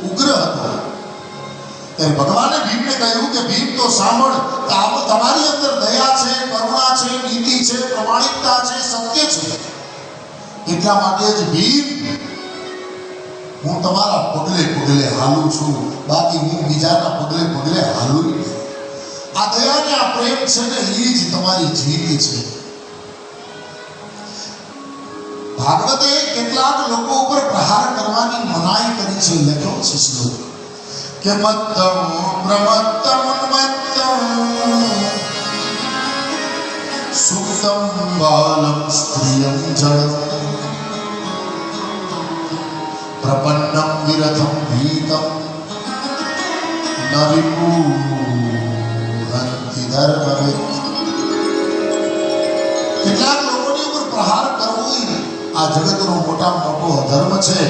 ઉગ્ર હતો. ત્યારે ભગવાને ભીમને કહ્યું કે ભીમ તો સાંભળ, તમારી અંદર દયા છે, કરુણા છે, નીતિ છે, પ્રમાણિકતા છે, સત્ય છે. એટલા માટે જ ભીમ હું તમારા પગલે પગલે હાલું છું, બાકી હું બીજાના પગલે પગલે હાલું નહીં. આ દયા ને આ પ્રેમ છે ને એ જ તમારી જીત છે. ભાગવતે કેટલાક લોકો ઉપર પ્રહાર કરવાની મનાઈ કરી છે. લખ્યો છે શ્લોક કે મત્તમ પ્રમત્તમ ઉન્મત્તમ સુક્તમ બાલમ સ્ત્રિયમ જડમ પ્રપન્નમ વિરથમ ભીતમ ન વિપુહંતિ ધર્મવિદ. કેટલાક લોકોની ઉપર પ્રહાર કરવો આ જગતનો મોટામાં મોટો અધર્મ છે.